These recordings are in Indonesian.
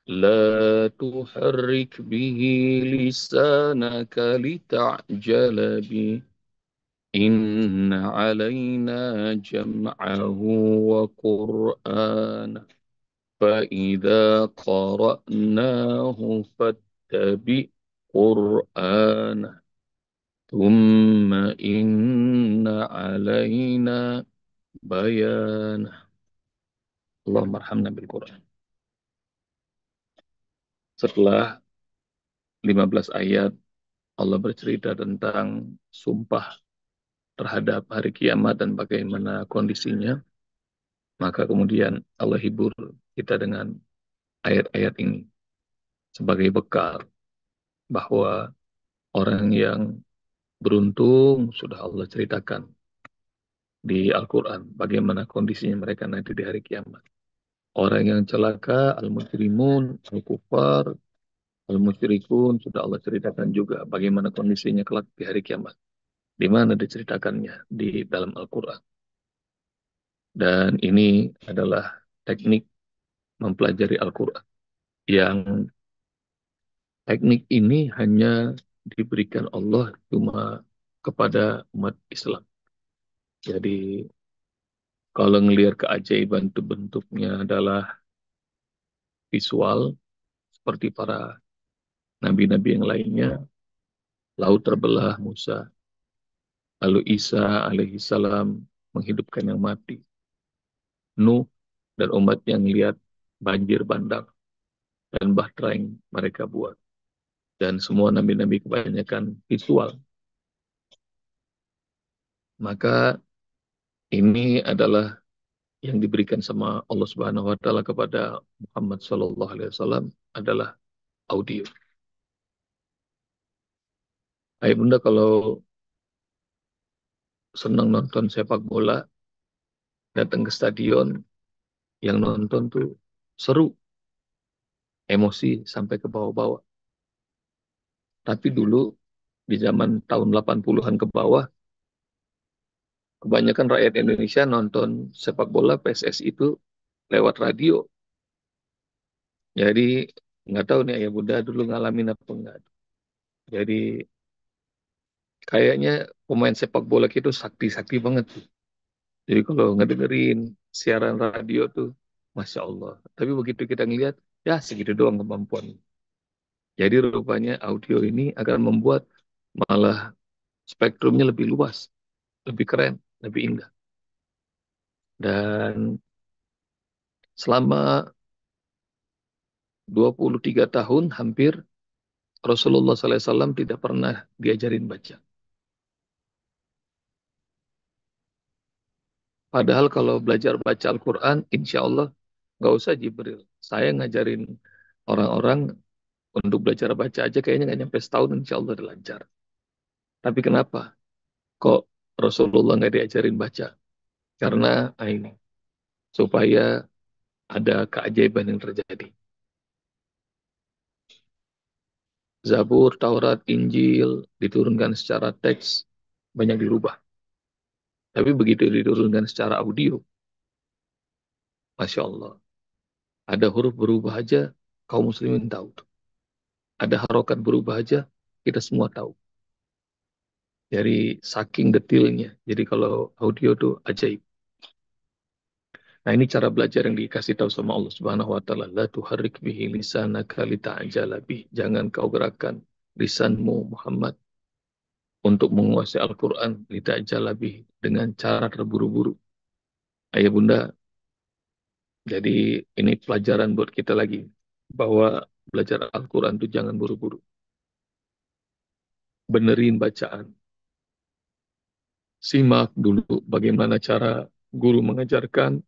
لا تحرك به لسانك لتعجل به إن علينا جمعه وقرآنه فإذا قرأناه فاتبع قرآنه ثم إن علينا بيانه اللهم ارحمنا بالقرآن. Setelah 15 ayat Allah bercerita tentang sumpah terhadap hari kiamat dan bagaimana kondisinya, maka kemudian Allah hibur kita dengan ayat-ayat ini sebagai bekal bahwa orang yang beruntung sudah Allah ceritakan di Al-Quran bagaimana kondisinya mereka nanti di hari kiamat. Orang yang celaka, al-mujrimun, al-kufar, al-musyrikun sudah Allah ceritakan juga bagaimana kondisinya kelak di hari kiamat. Di mana diceritakannya di dalam Al-Quran. Dan ini adalah teknik mempelajari Al-Quran. Yang teknik ini hanya diberikan Allah cuma kepada umat Islam. Jadi kalau ngelihat keajaiban itu bentuknya adalah visual, seperti para nabi-nabi yang lainnya, laut terbelah Musa, lalu Isa alaihissalam menghidupkan yang mati, Nuh dan umat yang lihat banjir bandang dan bahtera yang mereka buat. Dan semua nabi-nabi kebanyakan visual. Maka ini adalah yang diberikan sama Allah Subhanahu wa taala kepada Muhammad sallallahu alaihi wasallam adalah audio. Ayah Bunda kalau senang nonton sepak bola, datang ke stadion, yang nonton tuh seru, emosi sampai ke bawah-bawah. Tapi dulu di zaman tahun 80-an ke bawah, kebanyakan rakyat Indonesia nonton sepak bola PSSI itu lewat radio. Jadi nggak tahu nih Ayah Bunda dulu ngalamin apa enggak. Jadi kayaknya pemain sepak bola itu sakti-sakti banget tuh. Jadi kalau ngedengerin siaran radio tuh, Masya Allah. Tapi begitu kita ngeliat, ya segitu doang kemampuan. Jadi rupanya audio ini akan membuat malah spektrumnya lebih luas, lebih keren, lebih indah. Dan selama 23 tahun hampir Rasulullah SAW tidak pernah diajarin baca. Padahal kalau belajar baca Al-Quran, insya Allah nggak usah Jibril. Saya ngajarin orang-orang untuk belajar baca aja kayaknya nggak nyampe setahun, insya Allah udah lancar. Tapi kenapa? Kok Rasulullah nggak diajarin baca? Karena ini supaya ada keajaiban yang terjadi. Zabur, Taurat, Injil diturunkan secara teks banyak dirubah. Tapi begitu diturunkan secara audio, Masya Allah. Ada huruf berubah aja, kaum muslimin tahu. Ada harokat berubah aja, kita semua tahu. Dari saking detailnya. Jadi kalau audio tuh ajaib. Nah ini cara belajar yang dikasih tahu sama Allah Subhanahu wa taala. La tuharrik bihi lisanaka lita'jala bih. Jangan kau gerakkan lisanmu Muhammad untuk menguasai Al-Qur'an lita'jala bih dengan cara terburu-buru. Ayah Bunda, jadi ini pelajaran buat kita lagi bahwa belajar Al-Qur'an itu jangan buru-buru. Benerin bacaan. Simak dulu bagaimana cara guru mengajarkan,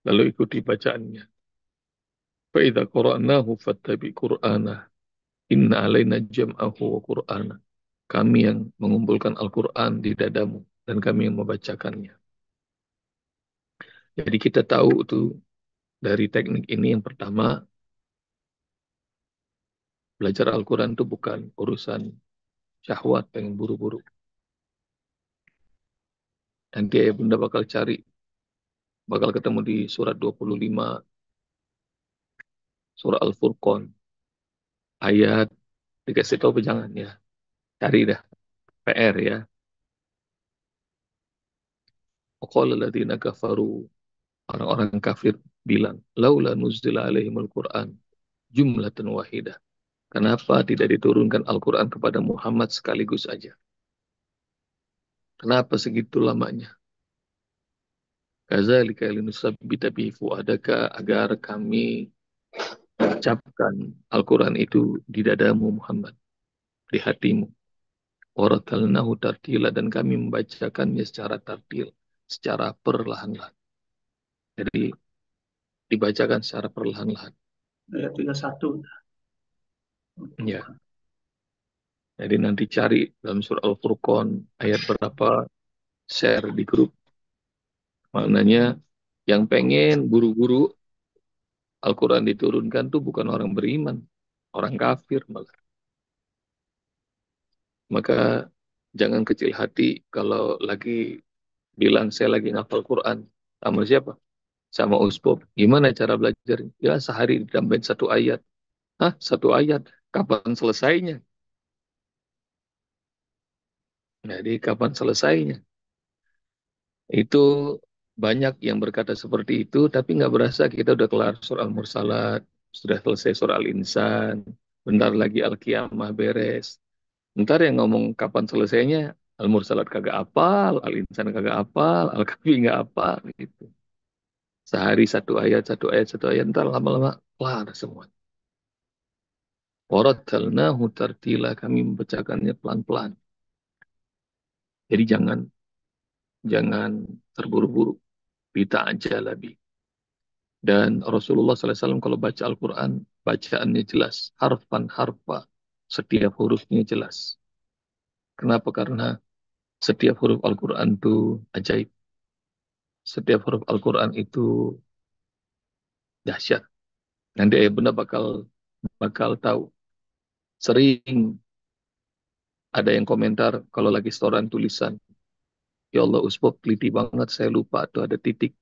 lalu ikuti bacaannya. فَإِذَا قَرَأْنَاهُ فَاتَّبِعْ قُرْآنَهُ Inna alaina jam'ahu wa Qur'ana. Kami yang mengumpulkan Al-Quran di dadamu dan kami yang membacakannya. Jadi kita tahu tuh dari teknik ini yang pertama, belajar Al-Quran itu bukan urusan syahwat pengen buru-buru. Nanti ayah bunda bakal cari, bakal ketemu di surat 25 surah Al-Furqan, ayat dikasih tahu apa jangan ya, cari dah, PR ya. Waqala alladziina kafaru, orang-orang kafir bilang, laula nuzila alaihimul Qur'an jumlatan wahidah. Kenapa tidak diturunkan Al-Quran kepada Muhammad sekaligus saja? Kenapa segitu lamanya? Kadzalika linusabbita bihi fuadaka, agar kami ucapkan Al-Quran itu di dadamu Muhammad, di hatimu. Waratalnahu tartila, dan kami membacakannya secara tartil, secara perlahan-lahan. Jadi dibacakan secara perlahan-lahan. Ayat 31. Ya. Jadi nanti cari dalam surah Al-Furqan ayat berapa, share di grup. Maknanya yang pengen buru-buru Al-Quran diturunkan tuh bukan orang beriman, orang kafir malah. Maka jangan kecil hati kalau lagi bilang saya lagi ngafal Quran. Sama siapa? Sama Usbop. Gimana cara belajar? Ya sehari ditambahin satu ayat. Hah, satu ayat? Kapan selesainya? Jadi kapan selesainya? Itu banyak yang berkata seperti itu, tapi nggak berasa kita udah kelar surah Al-Mursalat, sudah selesai surah Al-Insan, bentar lagi Al-Qiyamah beres. Ntar yang ngomong kapan selesainya, Al-Mursalat kagak apal, Al-Insan kagak apal, Al-Kahfi nggak apal, gitu. Sehari satu ayat, satu ayat, satu ayat, ntar lama-lama kelar semua. Warattalnahu tartila, kami membacakannya pelan-pelan. Jadi jangan jangan terburu-buru. Bita aja lebih. Dan Rasulullah SAW kalau baca Al-Quran, bacaannya jelas. Harfan harfa. Setiap hurufnya jelas. Kenapa? Karena setiap huruf Al-Quran itu ajaib. Setiap huruf Al-Quran itu dahsyat. Nanti ayah bunda bakal bakal tahu. Sering ada yang komentar kalau lagi setoran tulisan. Ya Allah, Usbok teliti banget, saya lupa tuh ada titik.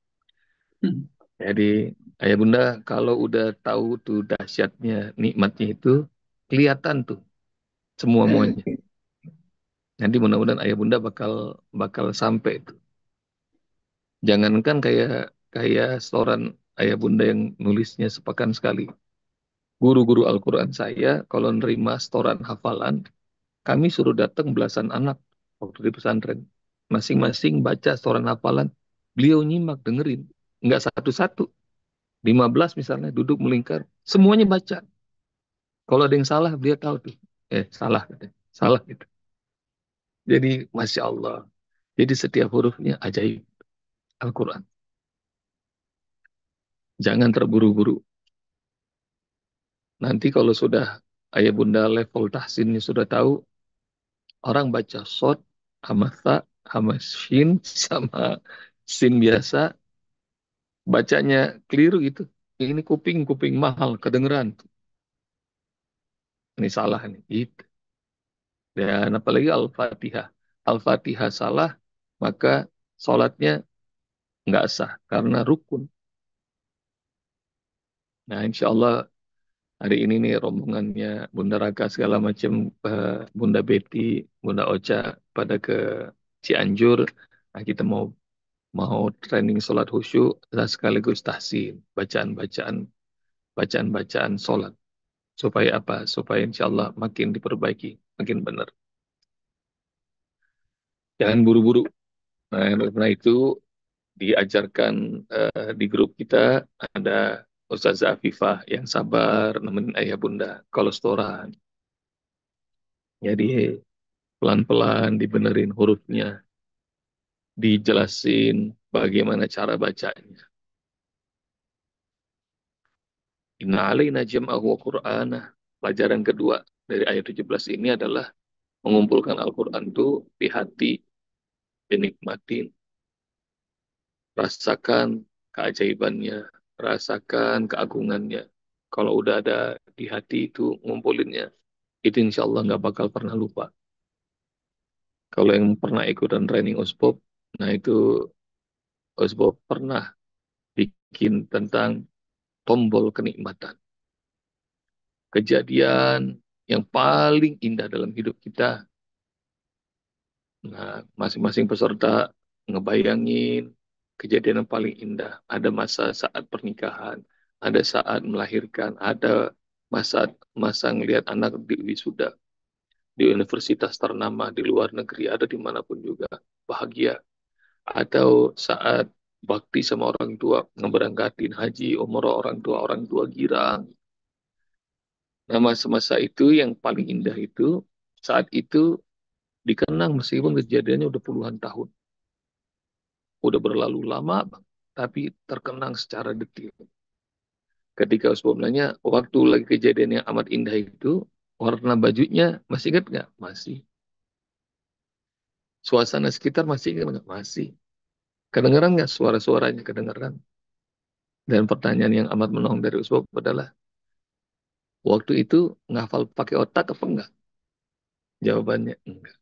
Jadi ayah bunda kalau udah tahu tuh dahsyatnya, nikmatnya itu, kelihatan tuh semua-muanya. Nanti mudah-mudahan ayah bunda bakal bakal sampai tuh. Jangankan kayak kayak setoran ayah bunda yang nulisnya sepekan sekali. Guru-guru Al-Quran saya kalau nerima setoran hafalan, kami suruh datang belasan anak waktu di pesantren. Masing-masing baca setoran hafalan, beliau nyimak, dengerin. Nggak satu-satu. 15 misalnya duduk melingkar. Semuanya baca. Kalau ada yang salah, beliau tahu tuh. Salah. Katanya. Salah gitu. Jadi, Masya Allah. Jadi setiap hurufnya ajaib Al-Quran. Jangan terburu-buru. Nanti kalau sudah ayah bunda level tahsinnya sudah tahu, orang baca sod, sama tha, sama shin, sama sin biasa, bacanya keliru gitu. Ini kuping mahal, kedengeran. Ini salah nih. Gitu. Dan apalagi Al-Fatihah. Al-Fatihah salah, maka sholatnya nggak sah karena rukun. Nah, insya Allah hari ini nih rombongannya Bunda Raka segala macam, Bunda Betty, Bunda Ocha pada ke Cianjur. Nah, kita mau mau training sholat khusyuk dan sekaligus tahsin, bacaan-bacaan sholat. Supaya apa? Supaya insya Allah makin diperbaiki, makin benar. Jangan buru-buru. Nah, karena itu diajarkan di grup kita ada Ustazah Afifah yang sabar nemenin ayah bunda kalau setoran. Jadi pelan-pelan dibenerin hurufnya, dijelasin bagaimana cara bacanya. Inna alaina jam'ahu wa qur'anah. Pelajaran kedua dari ayat 17 ini adalah mengumpulkan Al-Quran itu di hati, dinikmatin, rasakan keajaibannya, rasakan keagungannya. Kalau udah ada di hati itu ngumpulinnya, itu insya Allah nggak bakal pernah lupa. Kalau yang pernah ikutan training OSPOP, nah itu OSPOP pernah bikin tentang tombol kenikmatan. kejadian yang paling indah dalam hidup kita. Nah, masing-masing peserta ngebayangin kejadian yang paling indah. Ada masa saat pernikahan, ada saat melahirkan, ada masa masa ngelihat anak di wisuda di universitas ternama di luar negeri, ada dimanapun juga bahagia. Atau saat bakti sama orang tua, ngeberangkatin haji, umroh orang tua girang. Nah, masa-masa itu yang paling indah itu saat itu dikenang meskipun kejadiannya udah puluhan tahun, udah berlalu lama, tapi terkenang secara detil. Ketika Usbom nanya, waktu lagi kejadian yang amat indah itu, warna bajunya masih ingat nggak? Masih. Suasana sekitar masih ingat nggak? Masih. Kedengeran nggak suara-suaranya? Kedengeran. Dan pertanyaan yang amat menolong dari Usbom adalah, waktu itu ngafal pakai otak apa enggak? Jawabannya enggak.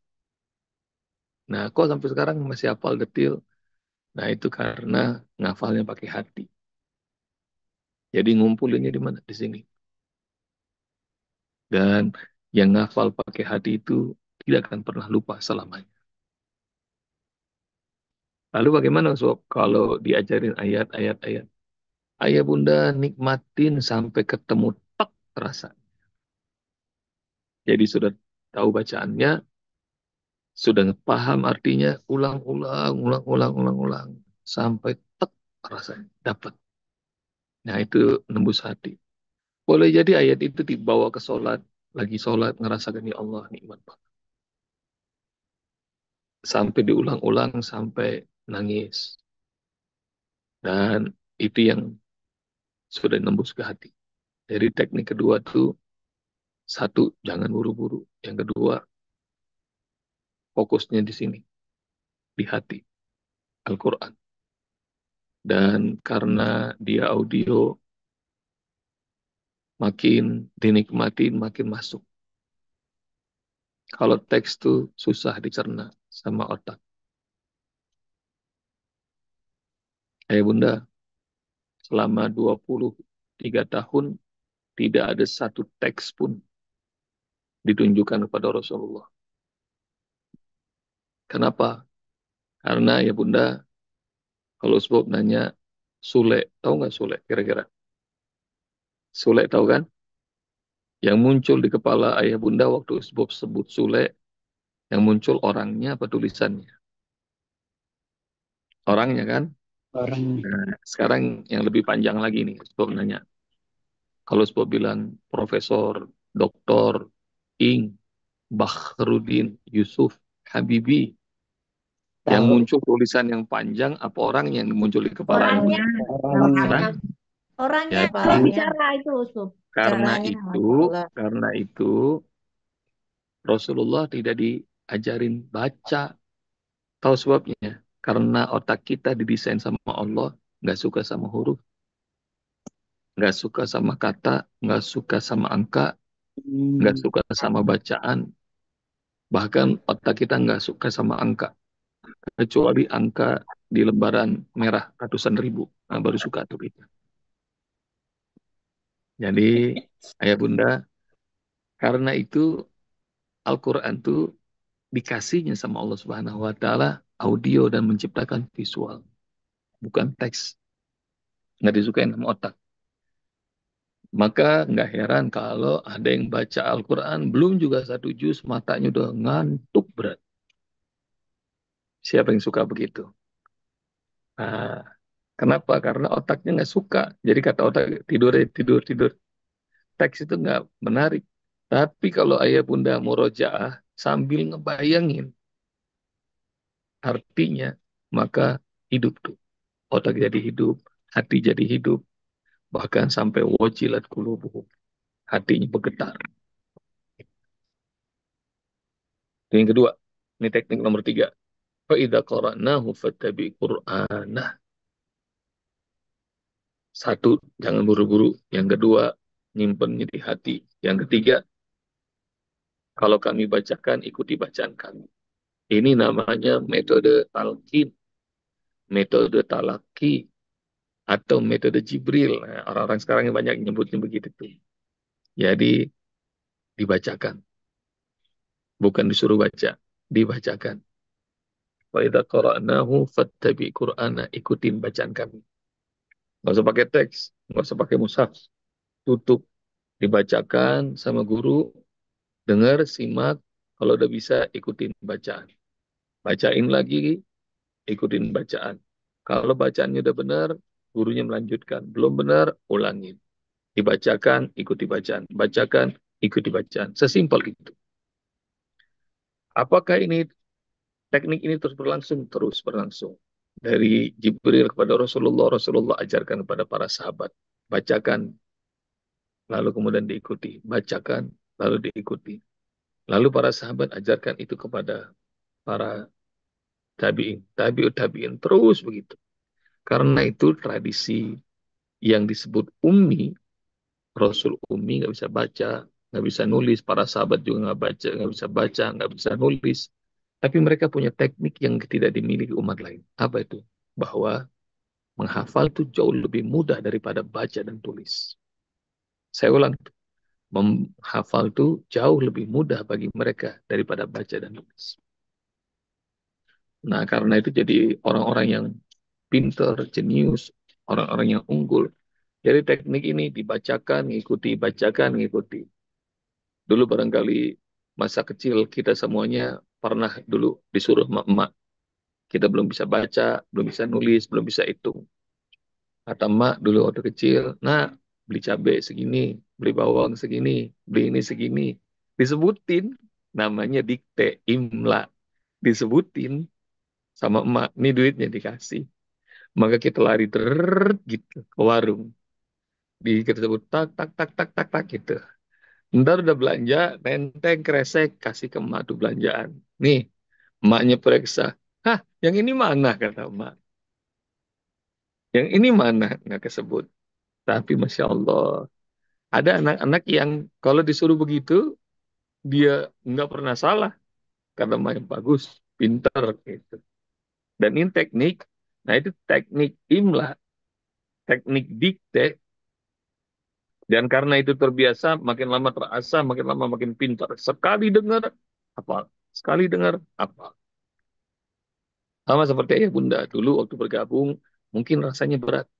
Nah, kok sampai sekarang masih hafal detil? Nah, itu karena ngafalnya pakai hati. Jadi ngumpulinnya di mana? Di sini. Dan yang ngafal pakai hati itu tidak akan pernah lupa selamanya. Lalu bagaimana Sob kalau diajarin ayat-ayat ayat? Ayah bunda nikmatin sampai ketemu tak terasa. Jadi sudah tahu bacaannya, sudah paham artinya, ulang-ulang, ulang-ulang, ulang-ulang. Sampai tak rasanya, dapat. Nah itu nembus hati. Boleh jadi ayat itu dibawa ke sholat, lagi sholat, ngerasakan ya Allah nikmat banget. Sampai diulang-ulang, sampai nangis. Dan itu yang sudah nembus ke hati. Jadi teknik kedua tuh, satu, jangan buru-buru. Yang kedua, fokusnya di sini, di hati, Al-Quran. Dan karena dia audio, makin dinikmatin, makin masuk. Kalau teks tuh susah dicerna sama otak. Bunda, selama 23 tahun, tidak ada satu teks pun ditunjukkan kepada Rasulullah. Kenapa? Karena ya Bunda, kalau sebab nanya, Sule, tahu nggak Sule kira-kira? Sule tahu kan? Yang muncul di kepala ayah Bunda waktu sebab sebut Sule, yang muncul orangnya apa tulisannya? Orangnya kan? Orang Nah, sekarang yang lebih panjang lagi nih, sebab nanya. Kalau sebab bilang Profesor, Doktor, Ing, Bakhrudin, Yusuf, Habibi, yang tahu muncul tulisan yang panjang apa orang yang muncul di kepala ayah Orangnya Bunda? nama orangnya. Allah. Orang. Orangnya Jadi yang Kepalanya, bicara itu, Sub. karena Caranya itu, Masya Allah. karena itu Rasulullah tidak diajarin baca. Tahu sebabnya? Karena otak kita didesain sama Allah, nggak suka sama huruf, nggak suka sama kata, nggak suka sama angka, nggak hmm, suka sama bacaan, bahkan otak kita nggak suka sama angka, kecuali angka di lembaran merah ratusan ribu, nah, baru suka tuh kita. Jadi, ayah bunda, karena itu Al-Quran tuh dikasihnya sama Allah Subhanahu Wa Taala audio dan menciptakan visual, bukan teks, nggak disukain sama otak. Maka nggak heran kalau ada yang baca Al-Quran belum juga satu juz matanya udah ngantuk berat. Siapa yang suka begitu? Nah, kenapa? Karena otaknya nggak suka. Jadi kata otak tidur ya tidur tidur. Teks itu nggak menarik. Tapi kalau ayah bunda murojaah sambil ngebayangin artinya, maka hidup tuh. Otak jadi hidup, hati jadi hidup, bahkan sampai wajilat kulubuhum. Hatinya bergetar. Itu yang kedua. Ini teknik nomor tiga. Fa'idha qara'nahu fattabi Qur'anah. Satu, jangan buru-buru. Yang kedua, nyimpennya di hati. Yang ketiga, kalau kami bacakan, ikuti bacaan kami. Ini namanya metode talqin, metode talaki, atau metode Jibril. Nah, orang-orang sekarang yang banyak nyebutnya begitu tuh. Jadi dibacakan, bukan disuruh baca, dibacakan. Wa idza qara'nahu fattabi' Qur'ana, ikutin bacaan kami. Nggak usah pakai teks, nggak usah pakai mushaf, tutup, dibacakan sama guru, dengar, simak, kalau udah bisa ikutin bacaan. Bacain lagi, ikutin bacaan. Kalau bacaannya udah benar, gurunya melanjutkan. Belum benar, ulangin. Dibacakan, ikuti bacaan. Bacakan, ikuti bacaan. Sesimpel itu. Apakah ini teknik ini terus berlangsung? Terus berlangsung. Dari Jibril kepada Rasulullah, Rasulullah ajarkan kepada para sahabat. Bacakan, lalu kemudian diikuti. Bacakan, lalu diikuti. Lalu para sahabat ajarkan itu kepada para tabi'in. Tabi'ut tabi'in. Terus begitu. Karena itu tradisi yang disebut ummi, Rasul ummi nggak bisa baca, nggak bisa nulis, para sahabat juga nggak bisa baca, nggak bisa nulis. Tapi mereka punya teknik yang tidak dimiliki umat lain. Apa itu? Bahwa menghafal itu jauh lebih mudah daripada baca dan tulis. Saya ulang, menghafal itu jauh lebih mudah bagi mereka daripada baca dan tulis. Nah, karena itu jadi orang-orang yang pinter, jenius, orang-orang yang unggul. Jadi teknik ini dibacakan, ngikuti, bacakan, ngikuti. Dulu barangkali masa kecil kita semuanya pernah dulu disuruh emak-emak. Kita belum bisa baca, belum bisa nulis, belum bisa hitung. Kata emak dulu waktu kecil, nah beli cabai segini, beli bawang segini, beli ini segini. Disebutin, namanya dikte, imla. Disebutin sama emak, ini duitnya dikasih. Maka kita lari gitu ke warung. Kita sebut tak, tak, tak, tak, tak, tak gitu. Ntar udah belanja, nenteng, kresek, kasih ke emak tuh belanjaan. Nih, emaknya periksa. Hah, yang ini mana, kata emak. Yang ini mana, nggak kesebut. Tapi Masya Allah, ada anak-anak yang kalau disuruh begitu, dia nggak pernah salah. Karena emak yang bagus, pintar, gitu. Dan ini teknik, nah itu teknik imla, teknik dikte. Dan karena itu terbiasa, makin lama terasa, makin lama makin pintar. Sekali dengar, apa? Sekali dengar, apa? Sama seperti ayah bunda. Dulu waktu bergabung, mungkin rasanya berat.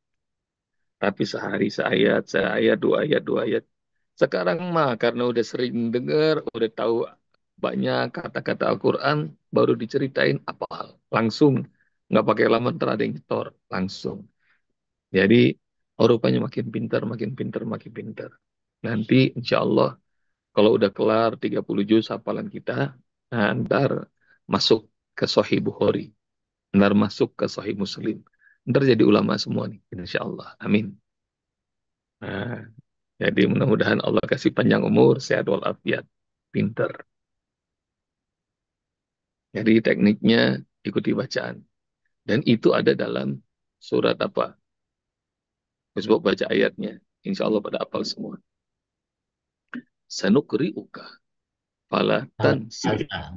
Tapi sehari seayat, seayat, dua ayat, dua ayat. Sekarang mah karena udah sering dengar, udah tahu banyak kata-kata Al-Quran, baru diceritain apa hal. Langsung. Nggak pakai lama, ntar ada yang nyetor. Langsung. Jadi, oh, rupanya makin pintar, makin pintar, makin pintar. Nanti insya Allah, kalau udah kelar 30 juz hafalan kita, nah, ntar masuk ke Sahih Bukhari. Ntar masuk ke Sahih Muslim. Ntar jadi ulama semua nih, insya Allah. Amin. Nah, jadi mudah-mudahan Allah kasih panjang umur, sehat walafiat, pinter. Jadi tekniknya ikuti bacaan. Dan itu ada dalam surat apa? Sebab baca ayatnya. Insya Allah pada hafal semua. Sanukri'uka fala tansa Alhamdulillah.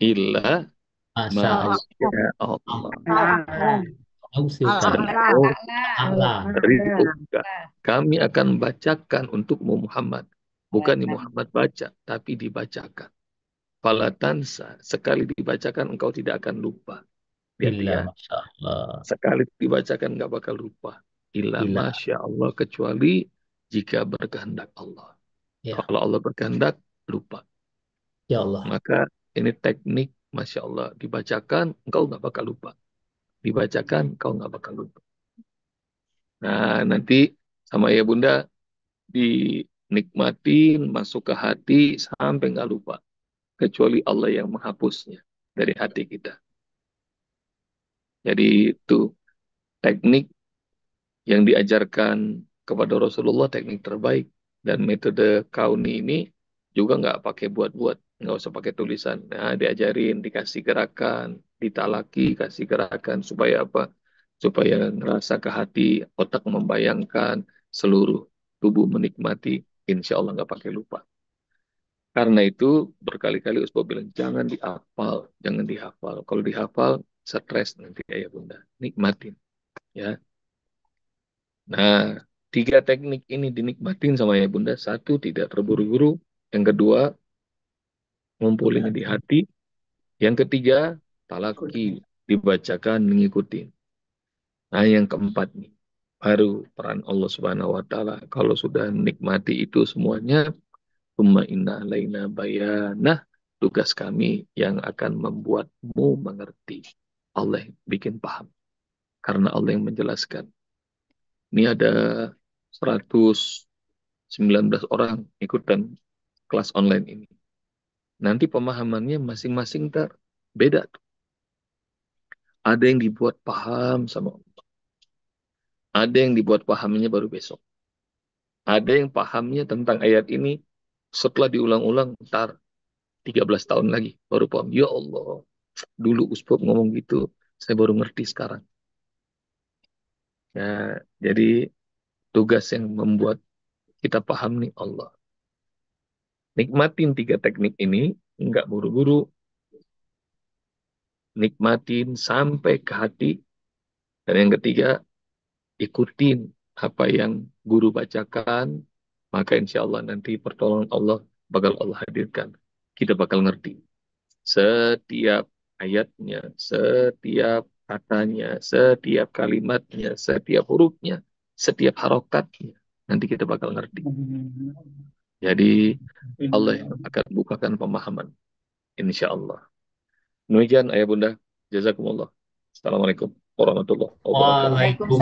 illa ma Masya Allah. Allah. Ausika. Allah. Sanukri'uka. Kami akan bacakan untukmu Muhammad. Bukan di Muhammad baca, tapi dibacakan. Fala tansa, sekali dibacakan engkau tidak akan lupa. Lihat Illa ya, Masya Allah. sekali dibacakan nggak bakal lupa. Illa Illa. Masya Allah, kecuali jika berkehendak Allah. Ya. Kalau Allah berkehendak, lupa. Ya Allah. Maka ini teknik, Masya Allah, dibacakan, engkau nggak bakal lupa. Dibacakan, engkau nggak bakal lupa. Nah, nanti sama ya Bunda, dinikmatin, masuk ke hati, sampai nggak lupa. Kecuali Allah yang menghapusnya dari hati kita. Jadi itu teknik yang diajarkan kepada Rasulullah, teknik terbaik. Dan metode kauni ini juga nggak pakai buat-buat, nggak usah pakai tulisan. Nah, diajarin, dikasih gerakan, ditalaki, kasih gerakan supaya apa? Supaya ngerasa ke hati, otak membayangkan, seluruh tubuh menikmati. Insya Allah nggak pakai lupa. Karena itu berkali-kali Ustaz bilang jangan dihafal, jangan dihafal. Kalau dihafal, stres nanti ayah bunda. Nikmatin, ya. Nah, Tiga teknik ini dinikmatin sama ya Bunda. Satu, tidak terburu-buru. Yang kedua, ngumpulin di hati. Yang ketiga, talaki, dibacakan, mengikuti. Nah, yang keempat nih, baru peran Allah Subhanahu wa Ta'ala. Kalau sudah nikmati itu semuanya, Tsumma inna alaina bayanah, tugas kami yang akan membuatmu mengerti. Allah yang bikin paham. Karena Allah yang menjelaskan. Ini ada 119 orang ikutan kelas online ini. Nanti pemahamannya masing-masing beda. Ada yang dibuat paham sama Allah. Ada yang dibuat pahamnya baru besok. Ada yang pahamnya tentang ayat ini setelah diulang-ulang ntar 13 tahun lagi baru paham. Ya Allah, dulu Ustaz ngomong gitu, saya baru ngerti sekarang. Ya, jadi tugas yang membuat kita paham nih Allah. Nikmatin tiga teknik ini, nggak buru-buru, nikmatin sampai ke hati. Dan yang ketiga, ikutin apa yang guru bacakan, maka insya Allah nanti pertolongan Allah bakal Allah hadirkan. Kita bakal ngerti setiap ayatnya, setiap katanya, setiap kalimatnya, setiap hurufnya, setiap harokatnya. Nanti kita bakal ngerti. Jadi Allah yang akan bukakan pemahaman. Insya Allah. Demikian ayah bunda. Jazakumullah. Assalamualaikum warahmatullahi wabarakatuh. Waalaikumsalam.